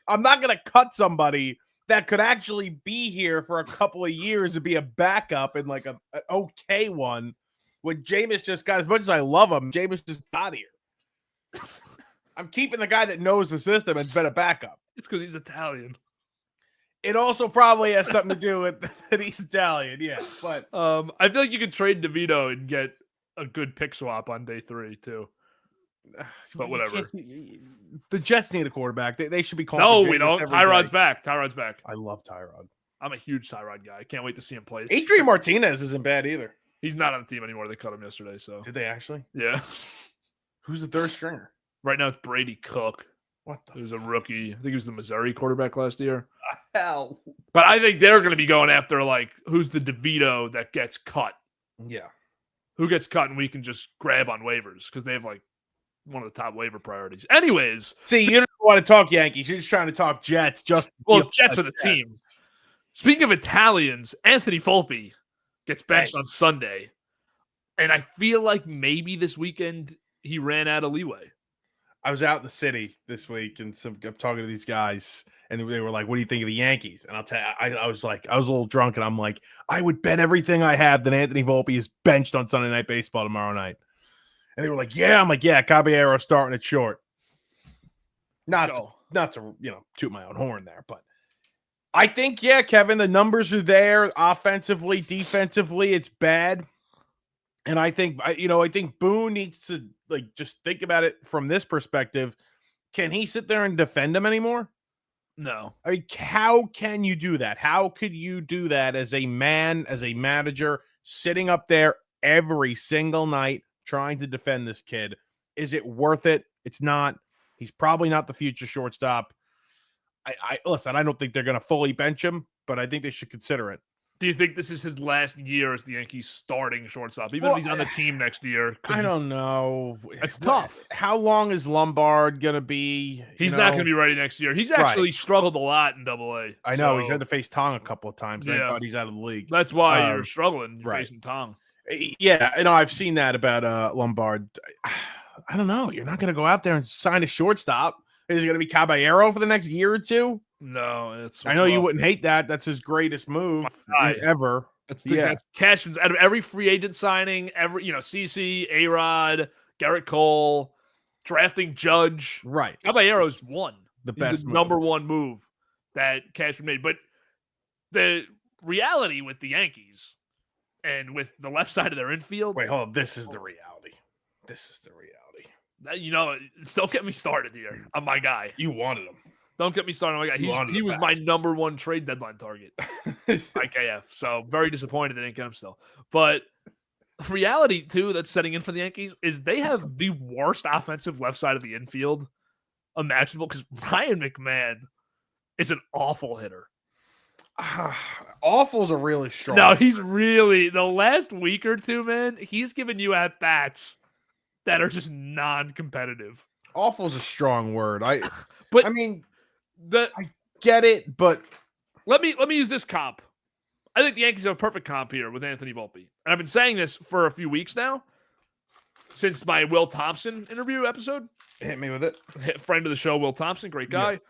I'm not going to cut somebody that could actually be here for a couple of years and be a backup and like an okay one when Jameis just got, as much as I love him, Jameis just got here. I'm keeping the guy that knows the system and's been a backup. It's because he's Italian. It also probably has something to do with that he's Italian, yeah. But I feel like you could trade DeVito and get a good pick swap on day 3 too. But whatever. The Jets need a quarterback. They should be calling. No, we don't. Tyrod's back. Tyrod's back. I love Tyrod. I'm a huge Tyrod guy. I can't wait to see him play. Adrian Martinez isn't bad either. He's not on the team anymore. They cut him yesterday. So did they actually? Yeah. Who's the third stringer? Right now it's Brady Cook. What the? Who's a rookie? I think he was the Missouri quarterback last year. Hell. But I think they're going to be going after like who's the DeVito that gets cut. Yeah. Who gets cut and we can just grab on waivers because they have like one of the top waiver priorities. Anyways, see, you don't want to talk Yankees. You're just trying to talk Jets. Jets are the team. Speaking of Italians, Anthony Volpe gets benched on Sunday, and I feel like maybe this weekend he ran out of leeway. I was out in the city this week, and I'm talking to these guys, and they were like, "What do you think of the Yankees?" And I'll tell you, I was like, I was a little drunk, and I'm like, I would bet everything I have that Anthony Volpe is benched on Sunday Night Baseball tomorrow night. And they were like, "Yeah." I'm like, "Yeah, Caballero starting it short." Not to toot my own horn there, but I think, yeah, Kevin, the numbers are there. Offensively, defensively, it's bad. And I think Boone needs to just think about it from this perspective. Can he sit there and defend him anymore? No. I mean, how can you do that? How could you do that as a man, as a manager, sitting up there every single night trying to defend this kid? Is it worth it? It's not. He's probably not the future shortstop. Listen, I don't think they're going to fully bench him, but I think they should consider it. Do you think this is his last year as the Yankees starting shortstop? Even if he's on the team next year. I don't know. It's tough. How long is Lombard going to be? He's not going to be ready next year. He's actually struggled a lot in AA. I know. He's had to face Tong a couple of times. Thank God he's out of the league. That's why you're struggling. You're facing Tong. Yeah, I've seen that about Lombard. I don't know. You're not going to go out there and sign a shortstop. Is it going to be Caballero for the next year or two? No, I know you wouldn't hate that. That's his greatest move ever. That's Cashman's out of every free agent signing, CC, A-Rod, Garrett Cole, drafting Judge. Right. Caballero's one. The best number one move that Cashman made. But the reality with the Yankees and with the left side of their infield. Wait, hold on. This is the reality. Don't get me started here. I'm my guy. You wanted him. Don't get me started on my guy. He was my number one trade deadline target. IKF. So very disappointed they didn't get him still. But reality, too, that's setting in for the Yankees is they have the worst offensive left side of the infield imaginable because Ryan McMahon is an awful hitter. Awful's a really strong. No, he's really, the last week or two, man, he's giving you at-bats that are just non-competitive. Awful is a strong word. But I mean, the I get it, but let me use this comp. I think the Yankees have a perfect comp here with Anthony Volpe. And I've been saying this for a few weeks now, since my Will Thompson interview episode. hit me with it. Friend of the show, Will Thompson, great guy.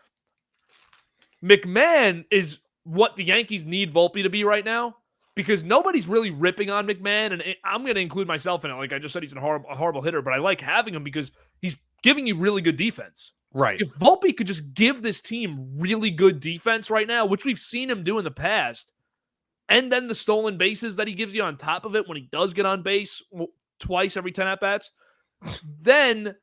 Yeah. McMahon is what the Yankees need Volpe to be right now, because nobody's really ripping on McMahon, and I'm going to include myself in it. Like I just said, he's a horrible hitter, but I like having him because he's giving you really good defense. Right. If Volpe could just give this team really good defense right now, which we've seen him do in the past, and then the stolen bases that he gives you on top of it when he does get on base twice every 10 at-bats, then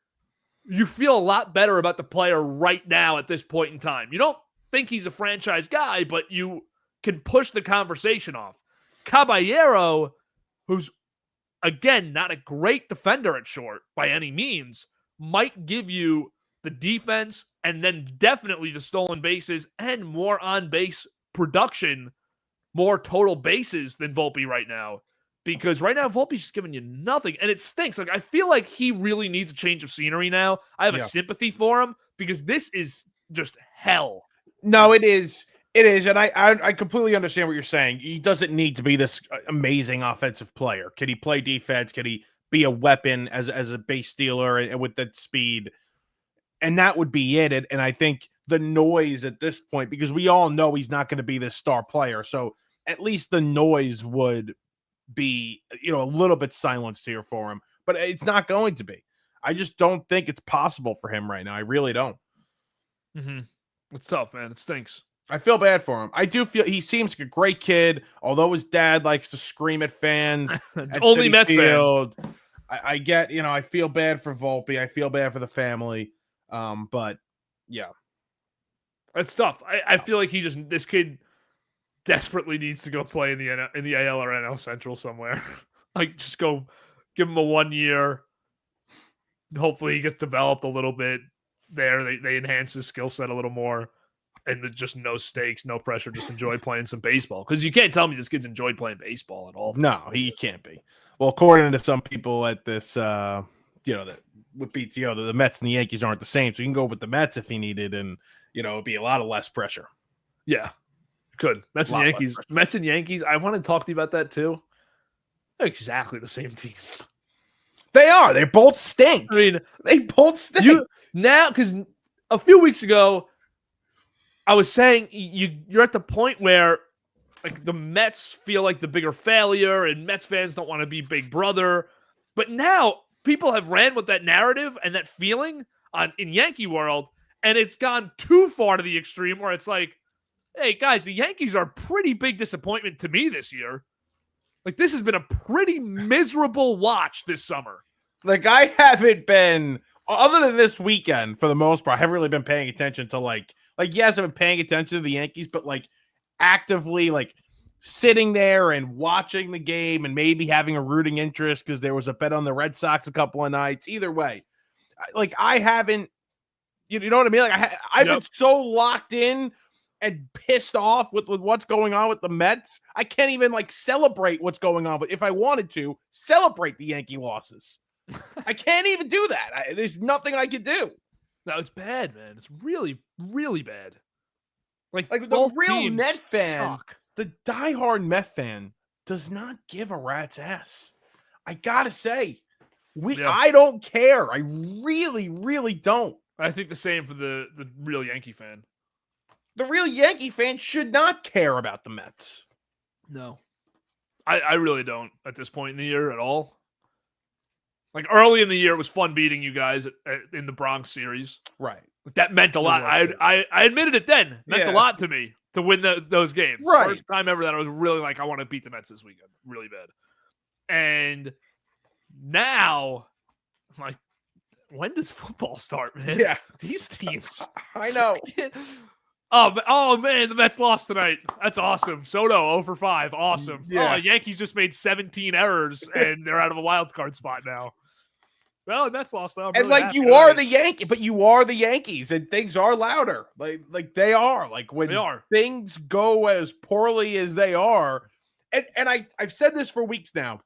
you feel a lot better about the player right now at this point in time. You don't think he's a franchise guy, but you can push the conversation off. Caballero, who's, again, not a great defender at short by any means, might give you the defense and then definitely the stolen bases and more on-base production, more total bases than Volpe right now. Because right now, Volpe's just giving you nothing. And it stinks. Like, I feel like he really needs a change of scenery now. I have a sympathy for him because this is just hell. No, it is. It is. And I completely understand what you're saying. He doesn't need to be this amazing offensive player. Can he play defense? Can he be a weapon as a base stealer and with that speed? And that would be it. And I think the noise at this point, because we all know he's not going to be this star player. So at least the noise would be, a little bit silenced here for him. But it's not going to be. I just don't think it's possible for him right now. I really don't. Mm-hmm. It's tough, man. It stinks. I feel bad for him. I do feel he seems like a great kid, although his dad likes to scream at fans. At Only Citi Mets Field. Fans. I get, I feel bad for Volpe. I feel bad for the family. But yeah. It's tough. I feel like this kid desperately needs to go play in the AL or NL Central somewhere. Like, just go give him a 1 year. Hopefully he gets developed a little bit there. They enhance his skill set a little more. And just no stakes, no pressure, just enjoy playing some baseball. Because you can't tell me this kid's enjoyed playing baseball at all. No, he can't be. Well, according to some people at this, that with PTO, the Mets and the Yankees aren't the same. So you can go with the Mets if he needed, and it'd be a lot of less pressure. Yeah, could. Mets and Yankees. Mets and Yankees. I want to talk to you about that too. They're exactly the same team. They are. They both stink. I mean, they both stink. Because a few weeks ago, I was saying you're at the point where like the Mets feel like the bigger failure and Mets fans don't want to be big brother. But now people have ran with that narrative and that feeling in Yankee world, and it's gone too far to the extreme where it's like, hey, guys, the Yankees are a pretty big disappointment to me this year. Like, this has been a pretty miserable watch this summer. Like, I haven't been, other than this weekend, for the most part, I haven't really been paying attention to like yes, I've been paying attention to the Yankees, but like actively like sitting there and watching the game and maybe having a rooting interest because there was a bet on the Red Sox a couple of nights. Either way, like I haven't, you know what I mean? Like I've been so locked in and pissed off with what's going on with the Mets. I can't even like celebrate what's going on. But if I wanted to celebrate the Yankee losses, I can't even do that. There's nothing I could do. No, it's bad, man. It's really, really bad. Like the real Met fan, suck. The diehard Met fan does not give a rat's ass. I gotta say, I don't care. I really, really don't. I think the same for the real Yankee fan. The real Yankee fan should not care about the Mets. No, I really don't at this point in the year at all. Like early in the year, it was fun beating you guys in the Bronx series. Right. That meant a lot. I admitted it then. It meant a lot to me to win those games. Right. First time ever that I was really like, I want to beat the Mets this weekend. Really bad. And now, I'm like, when does football start, man? Yeah. These teams. I know. Oh, man, the Mets lost tonight. That's awesome. Soto 0 for 5. Awesome. Yeah. Oh, Yankees just made 17 errors, and they're out of a wild card spot now. Well, the Mets lost though. And like you are the Yankee, but you are the Yankees, and things are louder. Like they are. Like when things go as poorly as they are, and I've said this for weeks now.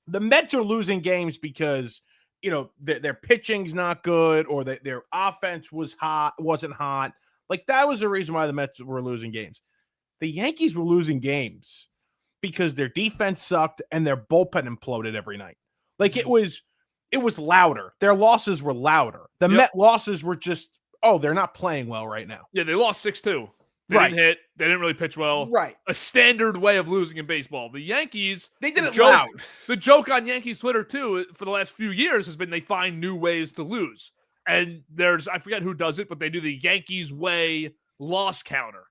The Mets are losing games because their pitching's not good, or that their offense wasn't hot. Like, that was the reason why the Mets were losing games. The Yankees were losing games because their defense sucked and their bullpen imploded every night. Like, it was louder. Their losses were louder. The Met losses were just, they're not playing well right now. Yeah, they lost 6-2. They didn't hit. They didn't really pitch well. Right. A standard way of losing in baseball. The Yankees, they did it loud. The joke on Yankees Twitter, too, for the last few years has been they find new ways to lose. And I forget who does it, but they do the Yankees way loss counter.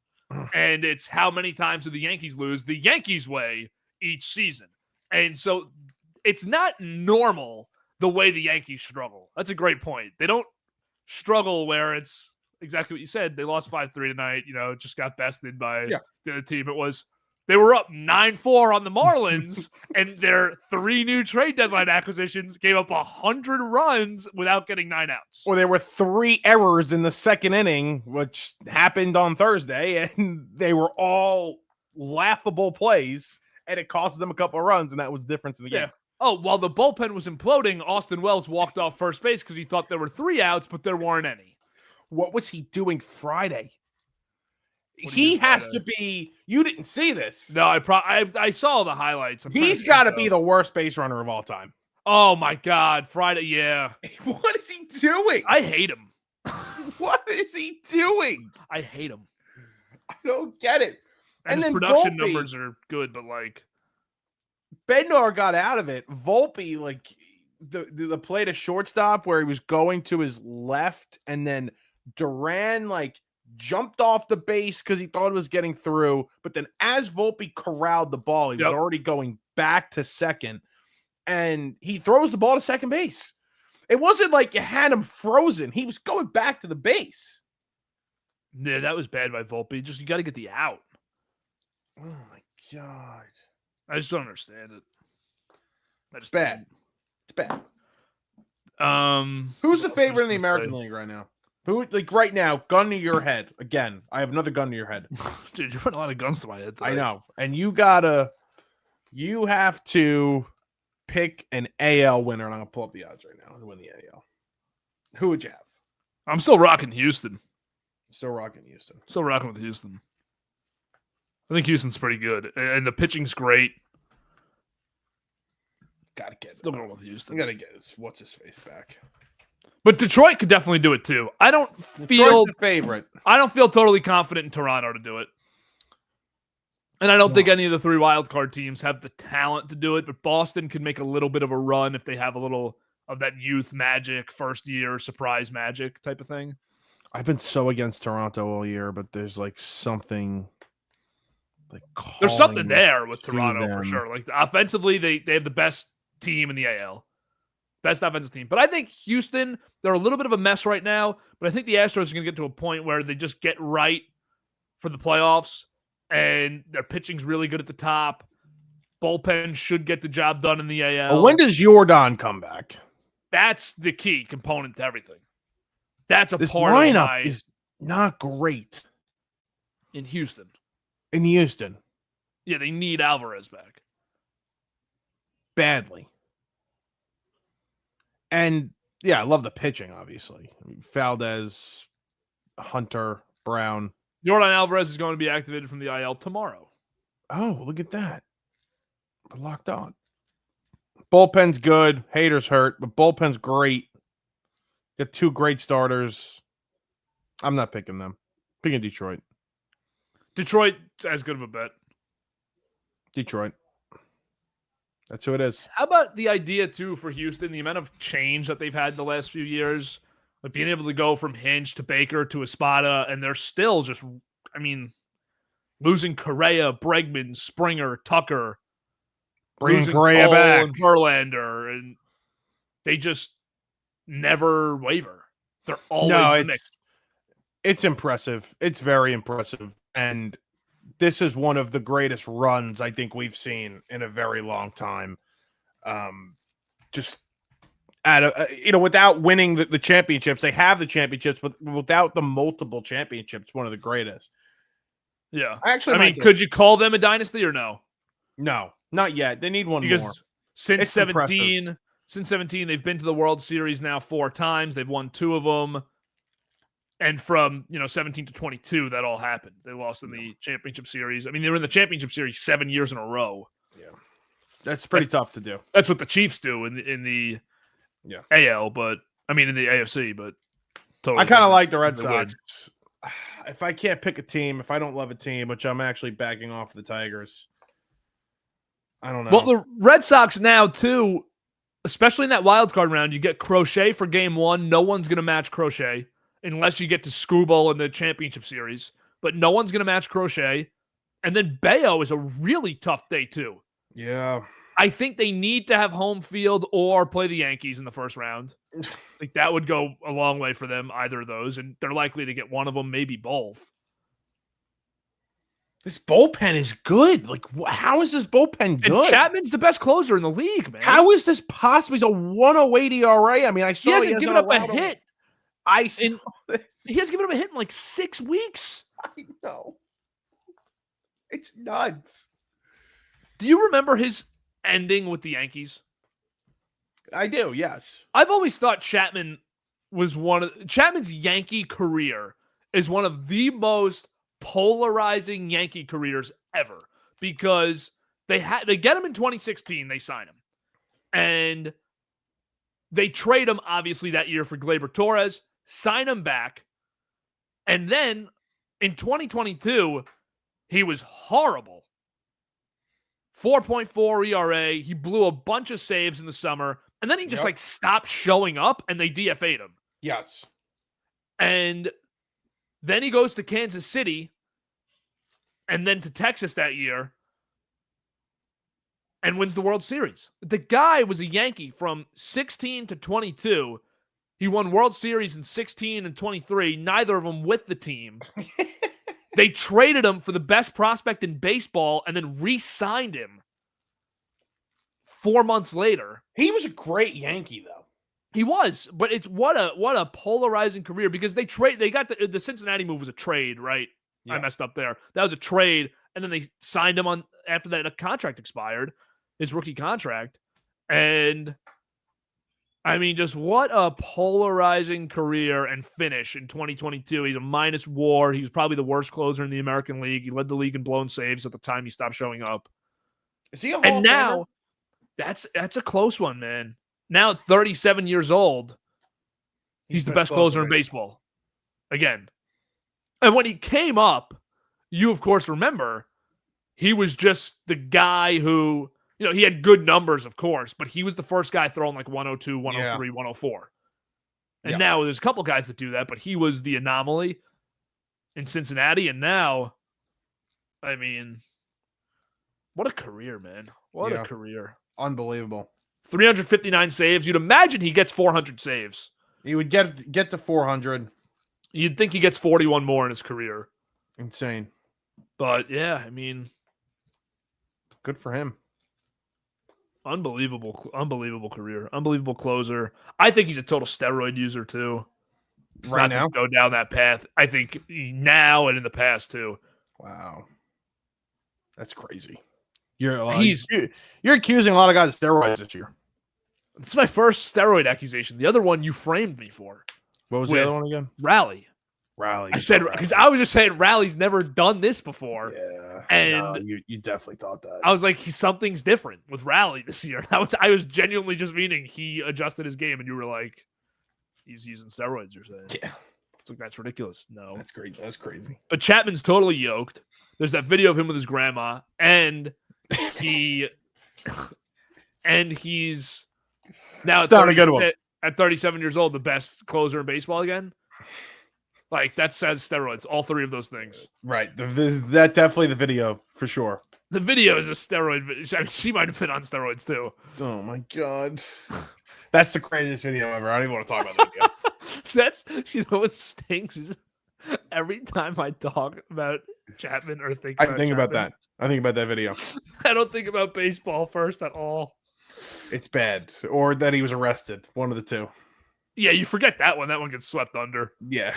And it's how many times do the Yankees lose the Yankees way each season. And so it's not normal the way the Yankees struggle. That's a great point. They don't struggle where it's exactly what you said. They lost 5-3 tonight, just got bested by the other team. They were up 9-4 on the Marlins, and their 3 new trade deadline acquisitions gave up 100 runs without getting 9 outs. Well, there were 3 errors in the second inning, which happened on Thursday, and they were all laughable plays, and it cost them a couple of runs, and that was the difference in the game. Oh, while the bullpen was imploding, Austin Wells walked off first base because he thought there were 3 outs, but there weren't any. What was he doing Friday? He has to be. You didn't see this. No, I saw the highlights. He's got to be the worst base runner of all time. Oh my God, Friday, yeah. What is he doing? I hate him. What is he doing? I hate him. I don't get it. And his then production numbers are good, but like Bednar got out of it. Volpe, like the play to shortstop where he was going to his left, and then Duran jumped off the base because he thought it was getting through. But then as Volpe corralled the ball, he was already going back to second, and he throws the ball to second base. It wasn't like you had him frozen. He was going back to the base. Yeah, that was bad by Volpe. You got to get the out. Oh, my God. I just don't understand it. It's bad. It's bad. Who's the favorite in the American League right now? Who, right now, gun to your head. Again, I have another gun to your head. Dude, you're putting a lot of guns to my head today. I know. And you have to pick an AL winner, and I'm going to pull up the odds right now to win the AL. Who would you have? I'm still rocking Houston. Still rocking Houston. Still rocking with Houston. I think Houston's pretty good, and the pitching's great. Gotta get it. Still going with Houston. Gotta get what's his face back. But Detroit could definitely do it too. I don't feel Detroit's the favorite. I don't feel totally confident in Toronto to do it. And I don't think any of the 3 wildcard teams have the talent to do it, but Boston could make a little bit of a run if they have a little of that youth magic, first year surprise magic type of thing. I've been so against Toronto all year, but there's something there's something there with Toronto for sure. Offensively, they have the best team in the AL. Best offensive team. But I think Houston, they're a little bit of a mess right now, but I think the Astros are going to get to a point where they just get right for the playoffs, and their pitching's really good at the top. Bullpen should get the job done in the AL. Well, when does Jordan come back? That's the key component to everything. That's this part lineup of is not great in Houston. Yeah, they need Alvarez back. Badly. And, yeah, I love the pitching, obviously. Valdez, Hunter, Brown. Jordan Alvarez is going to be activated from the IL tomorrow. Oh, look at that. We're locked on. Bullpen's good. Hater's hurt, but bullpen's great. Got 2 great starters. I'm not picking them. Picking Detroit. Detroit's as good of a bet. Detroit. That's who it is. How about the idea, too, for Houston, the amount of change that they've had the last few years, like being able to go from Hinch to Baker to Espada, and they're still just, losing Correa, Bregman, Springer, Tucker, bringing Correa back, and Verlander, and they just never waver. They're always in the mix. It's impressive. It's very impressive, and this is one of the greatest runs I think we've seen in a very long time. Just without winning the championships, they have the championships, but without the multiple championships, one of the greatest. Yeah. Actually, could you call them a dynasty or no? No, not yet. They need one more. Since 17, Since 17, they've been to the World Series now 4 times. They've won 2 of them. And from, 17 to 22, that all happened. They lost in the championship series. I mean, they were in the championship series 7 years in a row. Yeah. That's pretty tough to do. That's what the Chiefs do in the AL, but I mean, in the AFC, but totally. I kind of like the Red Sox. If I can't pick a team, if I don't love a team, which I'm actually backing off the Tigers, I don't know. Well, the Red Sox now, too, especially in that wild card round, you get Crochet for game 1. No one's going to match Crochet unless you get to Screwball in the championship series. But no one's going to match Crochet. And then Bayo is a really tough day, too. Yeah. I think they need to have home field or play the Yankees in the first round. I think that would go a long way for them, either of those. And they're likely to get one of them, maybe both. This bullpen is good. Like, how is this bullpen good? And Chapman's the best closer in the league, man. How is this possible? He's a 108 ERA. I mean, I saw he hasn't given up a hit. I saw this. He hasn't given up a hit in like 6 weeks. I know. It's nuts. Do you remember his ending with the Yankees? I do, yes. I've always thought Chapman's Yankee career is one of the most polarizing Yankee careers ever, because they get him in 2016, they sign him, and they trade him obviously that year for Gleyber Torres, sign him back, and then in 2022 he was horrible. 4.4 ERA. He blew a bunch of saves in the summer, and then he just stopped showing up, and they DFA'd him. Yes. And then he goes to Kansas City and then to Texas that year and wins the World Series. The guy was a Yankee from 16 to 22. He won World Series in 16 and 23, neither of them with the team. They traded him for the best prospect in baseball and then re-signed him 4 months later. He was a great Yankee, though. He was, but it's what a polarizing career, because they got the Cincinnati move was a trade, right? Yeah. I messed up there. That was a trade, and then they signed him on after that. A contract expired, his rookie contract, and I mean, just what a polarizing career and finish in 2022. He's a minus WAR. He was probably the worst closer in the American League. He led the league in blown saves at the time he stopped showing up. Is he a Hall and of now Famer? that's a close one, man. Now at 37 years old, he's the best closer in baseball. Again. And when he came up, you of course remember, he was just the guy who, he had good numbers, of course, but he was the first guy throwing like 102, 103, 104. And now there's a couple guys that do that, but he was the anomaly in Cincinnati. And now, I mean, what a career, man. What a career. Unbelievable. 359 saves. You'd imagine he gets 400 saves. He would get to 400. You'd think he gets 41 more in his career. Insane. But yeah, I mean, good for him. Unbelievable career. Unbelievable closer. I think he's a total steroid user too. Right now? Go down that path. I think now and in the past too. Wow. That's crazy. You're accusing a lot of guys of steroids this year. It's my first steroid accusation. The other one you framed me for. What was the other one again? Rally. I said, because I was just saying Rally's never done this before. Yeah. And you definitely thought that. I was like, something's different with Rally this year. I was genuinely just meaning he adjusted his game, and you were like, he's using steroids, you're saying. Yeah. It's like, that's ridiculous. No. That's great. That's crazy. But Chapman's totally yoked. There's that video of him with his grandma, and he's now at 37 years old, the best closer in baseball again. Like, that says steroids, all 3 of those things. Right. That definitely the video, for sure. The video is a steroid video. I mean, she might have been on steroids, too. Oh, my God. That's the craziest video ever. I don't even want to talk about that video. That's, what stinks is every time I talk about Chapman or think about that. I think about that video. I don't think about baseball first at all. It's bad. Or that he was arrested. One of the two. Yeah, you forget that one. That one gets swept under. Yeah.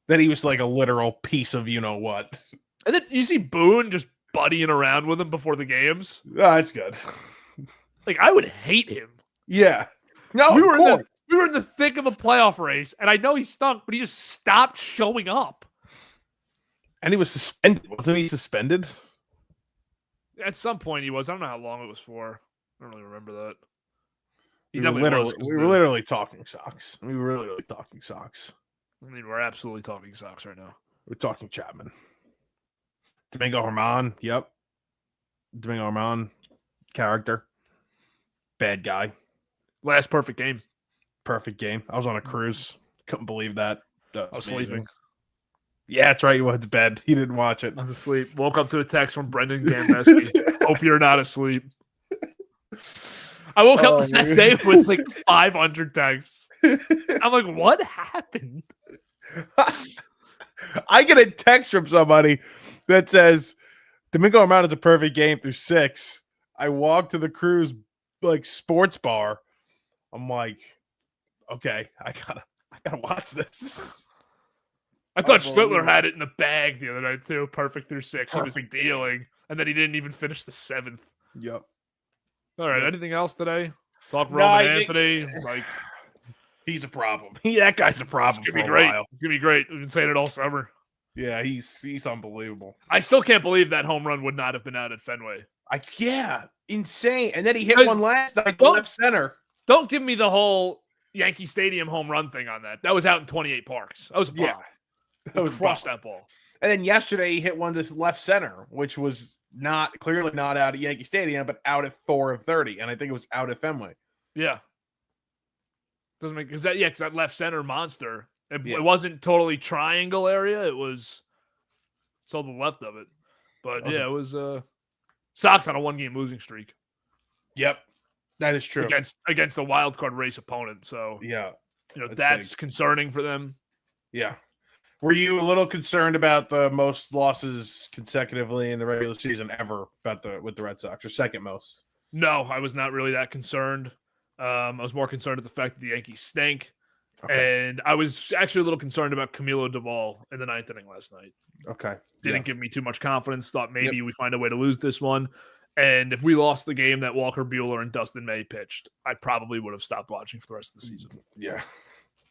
That he was like a literal piece of you-know-what. And then you see Boone just buddying around with him before the games. That's good. Like, I would hate him. Yeah. No, we of were course. we were in the thick of a playoff race, and I know he stunk, but he just stopped showing up. And he was suspended. Wasn't he suspended? At some point, he was. I don't know how long it was for. I don't really remember that. He We were definitely was. literally talking socks. We were literally talking socks. I mean, we're absolutely talking socks right now. We're talking Chapman. Domingo Herman. Yep. Domingo Herman. Character. Bad guy. Last perfect game. Perfect game. I was on a cruise. Couldn't believe that. I was sleeping. Yeah, that's right. You went to bed. He didn't watch it. I was asleep. Woke up to a text from Brendan Gambeski. Hope you're not asleep. I woke up that day with like 500 texts. I'm like, what happened? I get a text from somebody that says Domingo Herman is a perfect game through 6. I walk to the cruise like sports bar. I'm like, okay, I gotta watch this. I thought Schwittler had it in the bag the other night too. Perfect through 6. He was dealing, and then he didn't even finish the 7th. Yep. All right. Yep. Anything else today? Talk No, Roman Anthony. Like, he's a problem. That guy's a problem. it's gonna be great. It's gonna be great. We've been saying it all summer. Yeah, he's unbelievable. I still can't believe that home run would not have been out at Fenway. Yeah, insane. And then he hit Because one last night to left center. Don't give me the whole Yankee Stadium home run thing on that. That was out in 28 Parks. That was a bomb. Yeah, that was crushed that ball. And then yesterday he hit one to left center, which was clearly not out at Yankee Stadium, but out at 4 of 30, and I think it was out at Fenway. Yeah, doesn't make because that left center monster. It wasn't totally triangle area. It was all the left of it. But it was Sox on a 1-game losing streak. Yep, that is true against a wild card race opponent. So yeah, that's concerning for them. Yeah. Were you a little concerned about the most losses consecutively in the regular season ever with the Red Sox, or second most? No, I was not really that concerned. I was more concerned at the fact that the Yankees stink. Okay. And I was actually a little concerned about Camilo Duvall in the 9th inning last night. Okay. Didn't give me too much confidence. Thought maybe we find a way to lose this one. And if we lost the game that Walker Buehler and Dustin May pitched, I probably would have stopped watching for the rest of the season. Yeah.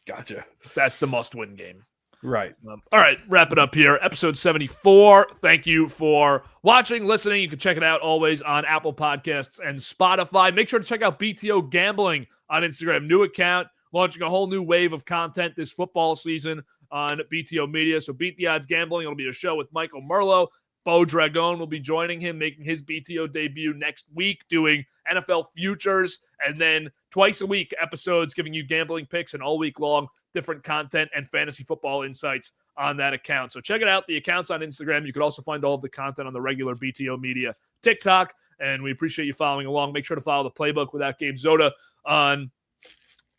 Gotcha. That's the must-win game. Right. All right, wrap it up here. Episode 74. Thank you for watching, listening. You can check it out always on Apple Podcasts and Spotify. Make sure to check out BTO Gambling on Instagram. New account, launching a whole new wave of content this football season on BTO Media. So Beat the Odds Gambling. It'll be a show with Michael Merlo. Bo Dragon will be joining him, making his BTO debut next week, doing NFL futures, and then twice a week episodes giving you gambling picks, and all week long different content and fantasy football insights on that account. So check it out. The account's on Instagram. You can also find all of the content on the regular BTO Media TikTok, and we appreciate you following along. Make sure to follow the Playbook without Gabe Zoda on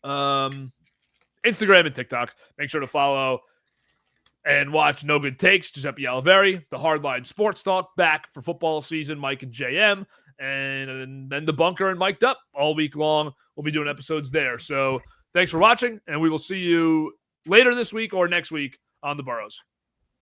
Instagram and TikTok. Make sure to follow and watch No Good Takes, Giuseppe Oliveri, the Hardline Sports Talk, back for football season, Mike and JM, and then the Bunker and Mic'd Up all week long. We'll be doing episodes there. So thanks for watching, and we will see you later this week or next week on the Boroughs.